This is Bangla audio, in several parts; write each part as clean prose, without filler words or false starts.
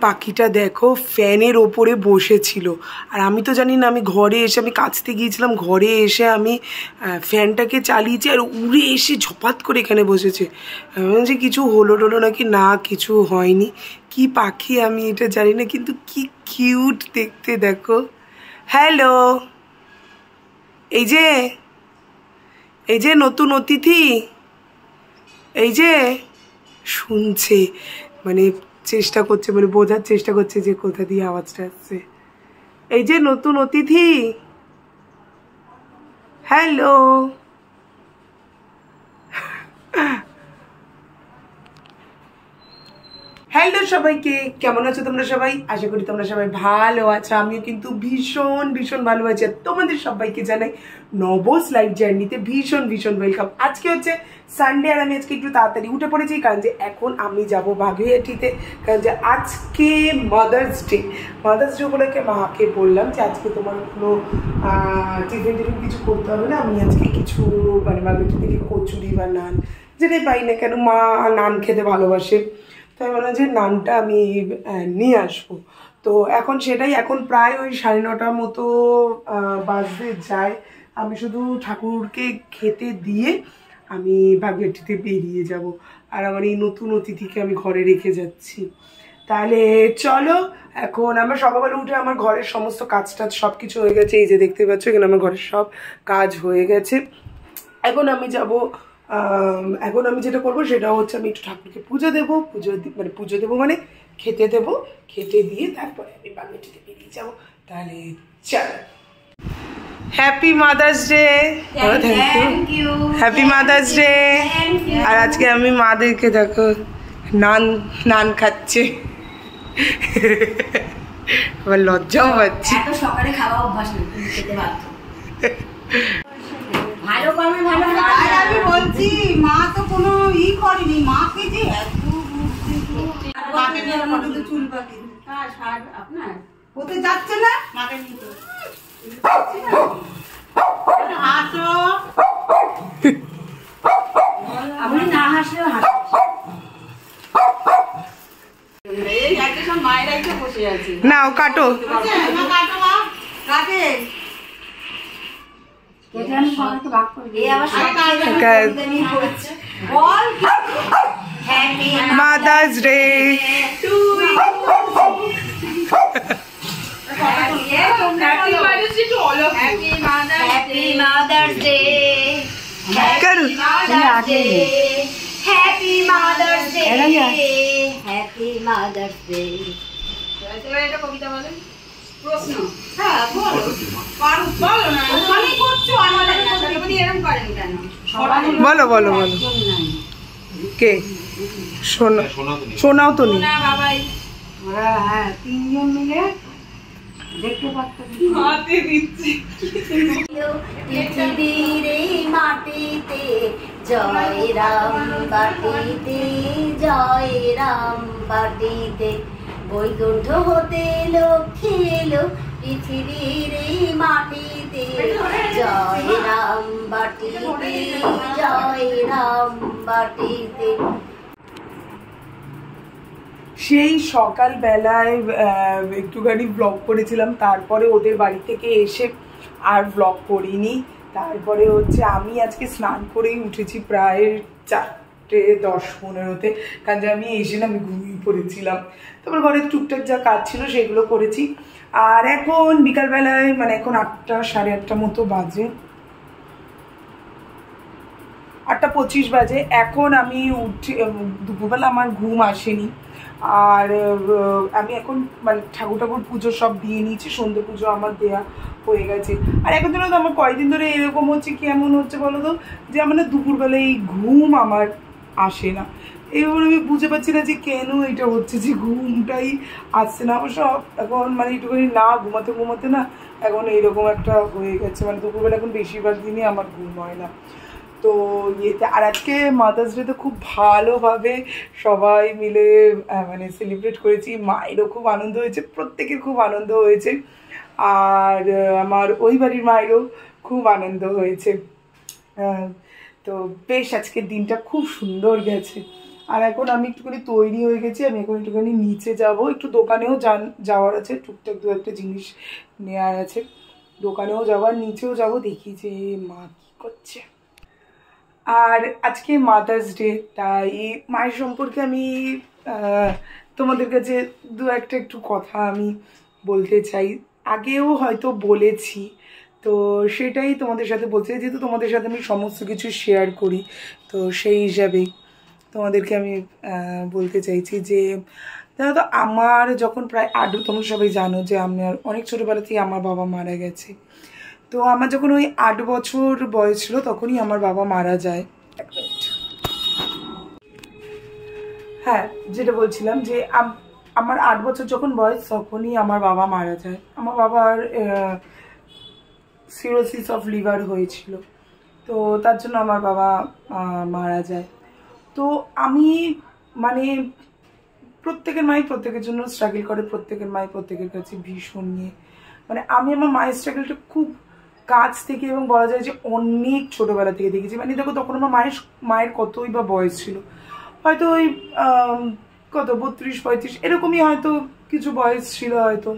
পাখিটা দেখো ফ্যানের ওপরে বসেছিল, আর আমি তো জানি না, আমি ঘরে এসে আমি কাচতে গিয়েছিলাম, ঘরে এসে আমি ফ্যানটাকে চালিয়েছি আর উড়ে এসে ঝপাত করে এখানে বসেছে। যে কিছু হলো টলো নাকি, না কিছু হয়নি। কি পাখি আমি এটা জানি না, কিন্তু কি কিউট দেখতে দেখো। হ্যালো, এই যে নতুন অতিথি, এই যে শুনছে, মানে চেষ্টা করছে, মানে বোঝার চেষ্টা করছে যে কোথা দিয়ে আওয়াজটা আসছে। এই যে নতুন অতিথি, হ্যালো। হ্যালো সবাইকে, কেমন আছো তোমরা সবাই? আশা করি তোমরা সবাই ভালো আছো। আমিও কিন্তু ভীষণ ভীষণ ভালো আছি। আর তোমাদের সবাইকে জানাই নবস লাইফ জার্নিতে ভীষণ ভীষণ ওয়েলকাম। আজকে হচ্ছে সানডে, আর আমি আজকে একটু তাড়াতাড়ি উঠে পড়েছি, কারণ যে এখন আমি যাব ভাগীরথীতে, কারণ যে আজকে মাদার্স ডে। মাদার্স ডে উপলক্ষে মাকে বললাম যে আজকে তোমার কোনো টিফিন কিছু করতে হবে না, আমি আজকে কিছু মানে ভাগীরথী থেকে কচুরি বা নান যেটাই পাই না কেন, মা নান খেতে ভালোবাসে, তাই বললাম যে নানটা আমি নিয়ে আসবো। তো এখন সেটাই, এখন প্রায় ওই 9:30 মতো বাজতে যায়। আমি শুধু ঠাকুরকে খেতে দিয়ে আমি ভাগীরথীতে বেরিয়ে যাব, আর আমার এই নতুন অতিথিকে আমি ঘরে রেখে যাচ্ছি। তাহলে চলো, এখন আমরা সকালবেলা উঠে আমার ঘরের সমস্ত কাজ টাজ সব কিছু হয়ে গেছে। এই যে দেখতে পাচ্ছ এখানে আমার ঘরের সব কাজ হয়ে গেছে। এখন আমি যেটা করবো সেটা হচ্ছে আমি একটু ঠাকুরকে পুজো দেবো, পুজো দেবো মানে খেতে দেবো, খেতে দিয়ে তারপরে আমি ভাগীরথীতে বেরিয়ে যাবো। তাহলে চলো। Happy mother's day. Thank you. Happy mother's day. আর আজকে আমি মাদেরকে দেখো নান খাচ্ছে, আবার লজ্জাও পাচ্ছি। সকালে খাওয়া অভ্যাস নেই, খেতে বাধ্য। ভালো কর্মে ভালো, আমি বলছি মা তো কোনো করেনি, মাকে যে চুল পাখি আপনার হতে যাচ্ছে না, মাকে নিতে হাসো, আপনি না হাসলেও হাসো। মায়েরাই তো বসে আছে, নাও কাটো, কাটে Mother's Day to you. Happy Mother's Day to all of you. Happy Mother's Day. Happy Mother's Day. Happy Mother's Day. Happy Mother's Day. এবার একটা কবিতা বলেন। প্রশ্ন, হ্যাঁ বলো, বলো না, ওখানেই করছো, আমাদের সবাই এরকম করেন কেন? বলো বলো বলো। কে শোনাও তো নি বাবাই, হ্যাঁ তিনজন মিলে দেখতে পাচ্ছি হাতে দিচ্ছি। পৃথিবীর এই মাটিতে জয় রাম বাটিতে, জয় রাম বাটিতে বৈকুণ্ঠ হতে লক্ষ্মী এলো পৃথিবীর এই মাটিতে, জয় রাম বাটিতে, জয় রাম বাটিতে। সেই সকালবেলায় একটুখানি ব্লগ করেছিলাম, তারপরে ওদের বাড়ি থেকে এসে আর ব্লগ করিনি। তারপরে হচ্ছে আমি আজকে স্নান করেই উঠেছি প্রায় 4:10-15-তে, কারণ যে আমি এসে না আমি ঘুমিয়ে পড়েছিলাম। তারপর ঘরের টুকটাক যা কাজ ছিল সেগুলো করেছি। আর এখন বিকালবেলায় মানে এখন 8টা 8:30 মতো বাজে, 8:25 বাজে। এখন আমি উঠে, দুপুরবেলা আমার ঘুম আসেনি, আর আমি এখন মানে ঠাকুর পুজো সব দিয়ে নিয়েছি, সন্ধ্যে পুজো আমার দেয়া হয়ে গেছে। আর এখন ধরো আমার কয়েকদিন ধরে এরকম হচ্ছে, কি এমন হচ্ছে বলো তো, যে আমার না দুপুরবেলায় এই ঘুম আমার আসে না। এবার আমি বুঝে পাচ্ছি না যে কেন এটা হচ্ছে, যে ঘুমটাই আসছে না অবশ্য। এখন মানে একটুখানি না ঘুমাতে না এখন এইরকম একটা হয়ে গেছে, মানে দুপুরবেলা এখন বেশিরভাগ দিনই আমার ঘুম হয় না। তো ইয়েতে, আর আজকে মাদার্স ডে তো খুব ভালোভাবে সবাই মিলে মানে সেলিব্রেট করেছি। মায়েরও খুব আনন্দ হয়েছে, প্রত্যেকের খুব আনন্দ হয়েছে, আর আমার ওই বাড়ির মায়েরও খুব আনন্দ হয়েছে। তো বেশ আজকের দিনটা খুব সুন্দর গেছে। আর এখন আমি একটুখানি তৈরি হয়ে গেছি, আমি এখন একটুখানি নিচে যাব, একটু দোকানেও যাওয়ার আছে, টুকটাক দু একটা জিনিস নেওয়ার আছে, দোকানেও যাওয়ার, নিচেও যাব, দেখি যে মা কী করছে। আর আজকে মাদার্স ডে, তাই মায়ের সম্পর্কে আমি তোমাদের কাছে দু একটা একটু কথা আমি বলতে চাই। আগেও হয়তো বলেছি, তো সেটাই তোমাদের সাথে বলতে চাই, যেহেতু তোমাদের সাথে আমি সমস্ত কিছু শেয়ার করি, তো সেই হিসাবেই তোমাদেরকে আমি বলতে চাইছি যে জানো তো, আমার যখন প্রায় তোমরা সবাই জানো যে আমার অনেক ছোটোবেলা থেকে আমার বাবা মারা গেছে। তো আমার যখন ওই 8 বছর বয়স ছিল তখনই আমার বাবা মারা যায়। হ্যাঁ, যেটা বলছিলাম যে আমার 8 বছর যখন বয়স তখনই আমার বাবা মারা যায়। আমার বাবার সিরোসিস অফ লিভার হয়েছিল, তো তার জন্য আমার বাবা মারা যায়। তো আমি মানে প্রত্যেকের মাই প্রত্যেকের জন্য স্ট্রাগল করে, প্রত্যেকের মাই প্রত্যেকের কাছে ভীষণ নিয়ে, মানে আমি আমার মায়ের স্ট্রাগলটা খুব কাছ থেকে এবং বলা যায় যে অনেক ছোটোবেলা থেকে দেখেছি। মানে দেখো তখন আমার মায়ের কতই বা বয়স ছিল, হয়তো ওই কত 32-35 এরকমই হয়তো কিছু বয়স ছিল হয়তো।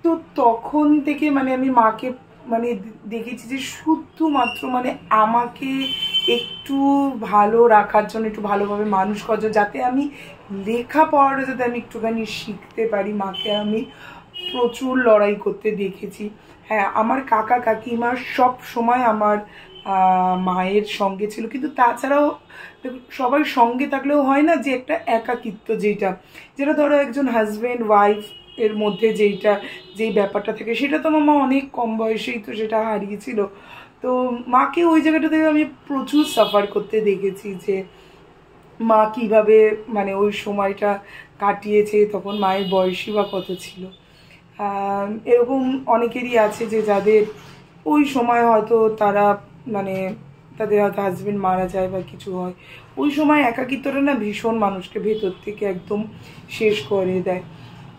তো তখন থেকে মানে আমি মাকে মানে দেখেছি যে শুধুমাত্র মানে আমাকে একটু ভালো রাখার জন্য, একটু ভালোভাবে মানুষ করার জন্য, যাতে আমি লেখাপড়াটা যাতে আমি একটুখানি শিখতে পারি, মাকে আমি প্রচুর লড়াই করতে দেখেছি। হ্যাঁ, আমার কাকা কাকিমা সব সময় আমার মায়ের সঙ্গে ছিল, কিন্তু তাছাড়াও সবার সঙ্গে থাকলেও হয় না যে একটা একাকিত্ব, যেটা ধরো একজন হাজব্যান্ড ওয়াইফ এর মধ্যে যেই ব্যাপারটা থাকে, সেটা তো আমার মা অনেক কম বয়সেই তো সেটা হারিয়েছিল। তো মাকে ওই জায়গাটা থেকে আমি প্রচুর সাফার করতে দেখেছি যে মা কীভাবে মানে ওই সময়টা কাটিয়েছে, তখন মায়ের বয়সই বা কত ছিল। এরকম অনেকেরই আছে যে যাদের ওই সময় হয়তো তারা মানে তাদের হয়তো হাজব্যান্ড মারা যায় বা কিছু হয়, ওই সময় একাকিত্বটা না ভীষণ মানুষকে ভেতর থেকে একদম শেষ করে দেয়।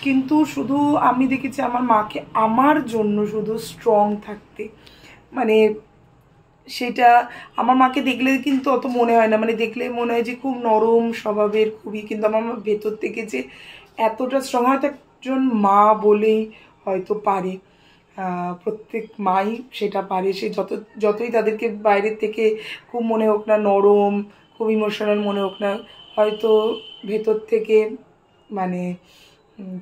কিন্তু শুধু আমি দেখেছি আমার মাকে আমার জন্য শুধু স্ট্রং থাকতে, মানে সেটা আমার মাকে দেখলে কিন্তু অত মনে হয় না, মানে দেখলে মনে হয় যে খুব নরম স্বভাবের খুবই, কিন্তু আমার ভেতর থেকে যে এতটা স্ট্রং, হয়তো একজন মা বলেই হয়তো পারে, প্রত্যেক মাই সেটা পারে। সে যতই তাদেরকে বাইরের থেকে খুব মনে হোক না নরম, খুব ইমোশনাল মনে হোক না, হয়তো ভেতর থেকে মানে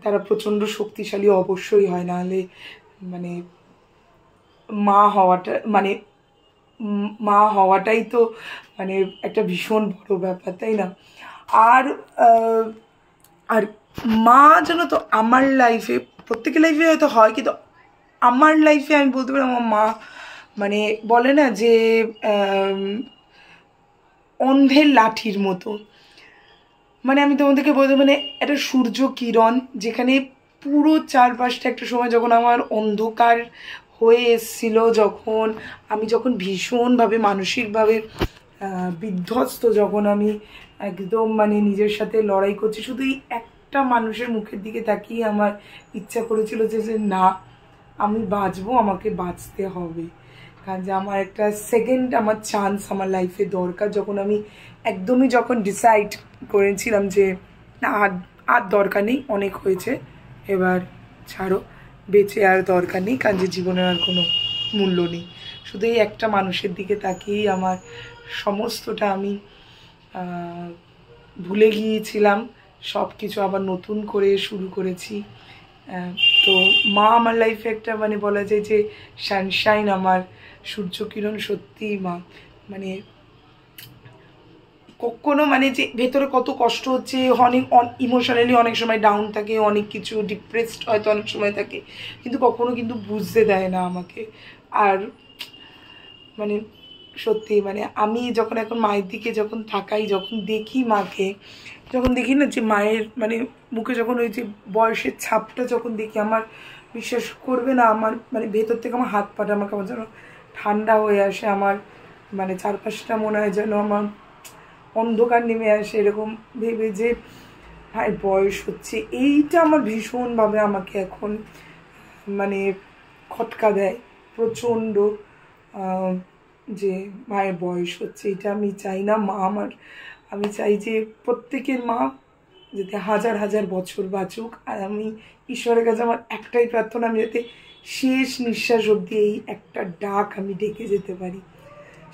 তারা প্রচণ্ড শক্তিশালী অবশ্যই হয়, নাহলে মানে মা হওয়াটাই তো মানে একটা ভীষণ বড় ব্যাপার, তাই না? আর মা জানো তো আমার লাইফে, প্রত্যেকের লাইফে হয়তো হয়, কিন্তু আমার লাইফে আমি বলতে পারি আমার মা মানে বলে না যে অন্ধের লাঠির মতো। মানে আমি তোমাদেরকে বলতে, মানে একটা সূর্য কিরণ যেখানে পুরো চারপাশটা একটা সময় যখন আমার অন্ধকার হয়ে এসেছিলো, যখন ভীষণভাবে মানসিকভাবে বিধ্বস্ত, যখন আমি একদম মানে নিজের সাথে লড়াই করছি, শুধু এই একটা মানুষের মুখের দিকে তাকিয়ে আমার ইচ্ছা করেছিল যে না, আমি বাঁচবো, আমাকে বাঁচতে হবে, কারণ যে আমার একটা সেকেন্ড আমার চান্স আমার লাইফে দরকার। যখন ডিসাইড করেছিলাম যে না, আর দরকার নেই, অনেক হয়েছে, এবার ছাড়ো, বেঁচে আর দরকার নেই, কারণ যে জীবনের আর কোনো মূল্য নেই, শুধু এই একটা মানুষের দিকে তাকিয়েই আমার সমস্তটা আমি ভুলে গিয়েছিলাম, সব কিছু আবার নতুন করে শুরু করেছি। তো মা আমার লাইফে একটা মানে বলা যায় যে সানশাইন, আমার সূর্যকিরণ। সত্যিই মা মানে কখনো মানে যে ভেতরে কত কষ্ট হচ্ছে, অনেক ইমোশনালি অনেক সময় ডাউন থাকে, অনেক কিছু ডিপ্রেসড হয়তো অনেক সময় থাকে, কিন্তু কখনো কিন্তু বুঝতে দেয় না আমাকে। আর মানে সত্যি মানে আমি যখন এখন মায়ের দিকে যখন তাকাই, যখন দেখি মাকে, যখন দেখি না যে মায়ের মানে মুখে যখন ওই যে বয়সের ছাপটা যখন দেখি, আমার বিশ্বাস করবে না, আমার মানে ভেতর থেকে আমার হাত পাটা আমাকে আমার যেন ঠান্ডা হয়ে আসে, আমার মানে চারপাশটা মনে হয় যেন আমার অন্ধকার নেমে আসে, এরকম ভেবে যে ভাই বয়স হচ্ছে, এইটা আমার ভীষণভাবে আমাকে এখন মানে খটকা দেয় প্রচণ্ড, যে মায়ের বয়স হচ্ছে। এটা আমি চাই না মা আমার আমি চাই যে প্রত্যেকের মা যাতে হাজার হাজার বছর বাঁচুক। আর আমি ঈশ্বরের কাছে আমার একটাই প্রার্থনা, আমি যাতে শেষ নিঃশ্বাস অবধি এই একটা ডাক আমি ডেকে যেতে পারি,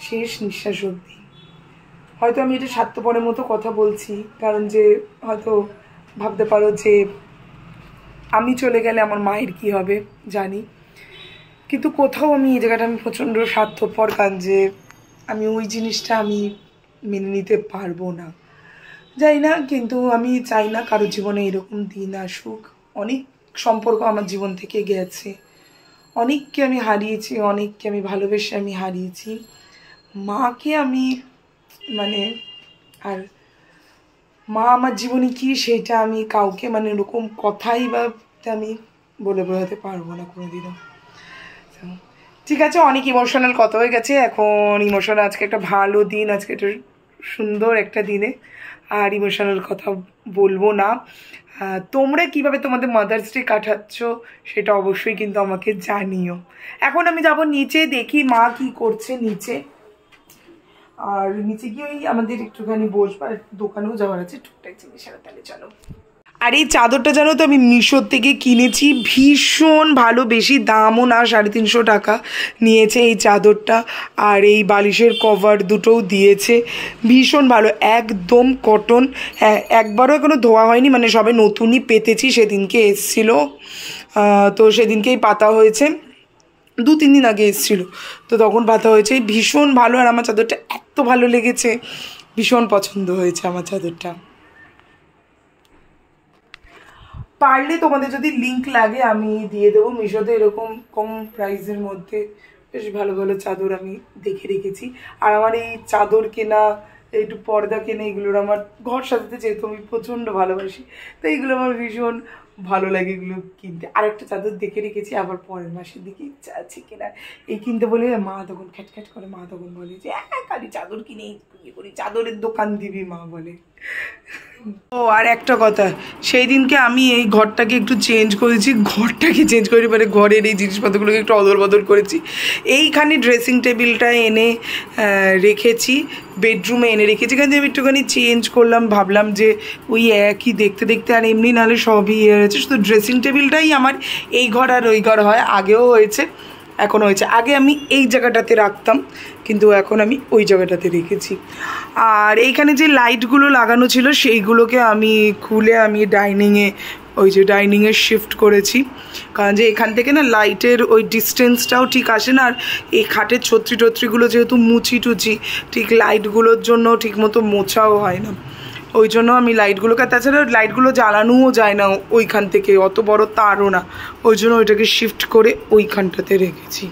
শেষ নিঃশ্বাস অবধি। হয়তো আমি এটা স্বার্থপরের মতো কথা বলছি, কারণ যে হয়তো ভাবতে পারো যে আমি চলে গেলে আমার মায়ের কি হবে জানি, কিন্তু কোথাও আমি এই জায়গাটা আমি প্রচণ্ড স্বার্থপর, কারণ যে আমি ওই জিনিসটা আমি মেনে নিতে পারবো না, যাই না। কিন্তু আমি চাই না কারো জীবনে এরকম দিন আসুক। অনেক সম্পর্ক আমার জীবন থেকে গেছে, অনেককে আমি হারিয়েছি, অনেককে আমি ভালোবেসে আমি হারিয়েছি। মাকে আমি মানে, আর মা আমার জীবনে কি সেটা আমি কাউকে মানে এরকম কথাই বা আমি বলে বোঝাতে পারবো না কোনোদিনও। ঠিক আছে, অনেক ইমোশনাল কথা হয়ে গেছে, এখন ইমোশনাল আজকে একটা ভালো দিন, আজকে একটা সুন্দর একটা দিনে আর ইমোশনাল কথা বলবো না। তোমরা কিভাবে তোমাদের মাদার্স ডে কাটাচ্ছ সেটা অবশ্যই কিন্তু আমাকে জানিও। এখন আমি যাব নিচে, দেখি মা কি করছে নিচে। আর নিচে গিয়ে ওই আমাদের একটুখানি বসবার, দোকানেও যাওয়ার আছে টুকটাক জিনিসের, তাহলে চলো। আর এই চাদরটা জানো তো আমি মিশোর থেকে কিনেছি, ভীষণ ভালো, বেশি দামও না, 350 টাকা নিয়েছে এই চাদরটা। আর এই বালিশের কভার দুটোও দিয়েছে, ভীষণ ভালো, একদম কটন। হ্যাঁ, একবারও এখনও ধোয়া হয়নি, মানে সবে নতুনই পেতেছি, সেদিনকে এসছিলো, তো সেদিনকেই পাতা হয়েছে, 2-3 দিন আগে এসেছিলো, তো তখন পাতা হয়েছে। ভীষণ ভালো, আর আমার চাদরটা এত ভালো লেগেছে, ভীষণ পছন্দ হয়েছে আমার চাদরটা। পারলে তোমাদের যদি লিঙ্ক লাগে আমি দিয়ে দেবো, মিশোতে এরকম কম প্রাইসের মধ্যে বেশ ভালো ভালো চাদর আমি দেখে রেখেছি। আর আমার এই চাদর কেনা, একটু পর্দা কেনা, এগুলোর আমার ঘর সাজাতে যেহেতু আমি প্রচণ্ড ভালোবাসি, তো এইগুলো আমার ভীষণ ভালো লাগে এগুলো কিনতে। আর একটা চাদর দেখে রেখেছি, আবার পরের মাসের দিকে ইচ্ছা আছে কেনার, এই কিনতে বলে মা তখন খ্যাটখ্যাট করে, মা তখন বলে যে কালি চাদর কিনে ইয়ে করি, চাদরের দোকান দিবি মা বলে। ও আর একটা কথা, সেই দিনকে আমি এই ঘরটাকে একটু চেঞ্জ করেছি, মানে ঘরের এই জিনিসপত্রগুলোকে একটু অদল বদল করেছি। এইখানে ড্রেসিং টেবিলটা এনে রেখেছি, বেডরুমে এনে রেখেছি, কারণ আমি একটুখানি চেঞ্জ করলাম, ভাবলাম যে ওই একই দেখতে দেখতে, আর এমনি নাহলে সবই হয়েছে, শুধু ড্রেসিং টেবিলটাই আমার এই ঘর আর ওই ঘর হয়, আগেও হয়েছে এখনও হয়েছে। আগে আমি এই জায়গাটাতে রাখতাম, কিন্তু এখন আমি ওই জায়গাটাতে রেখেছি। আর এইখানে যে লাইটগুলো লাগানো ছিল সেইগুলোকে আমি খুলে আমি ডাইনিংয়ে শিফট করেছি, কারণ যে এখান থেকে না লাইটের ওই ডিস্টেন্সটাও ঠিক আসে না। আর এই খাটের ছত্রিগুলো যেহেতু মুছি টুচি, ঠিক লাইটগুলোর জন্য ঠিক মতো মোছাও হয় না, ওই জন্য আমি লাইটগুলোকে, তাছাড়া লাইটগুলো জ্বালানোও যায় না ওইখান থেকে, অত বড় তারও না, ওই জন্য ওইটাকে শিফট করে ওইখানটাতে রেখেছি।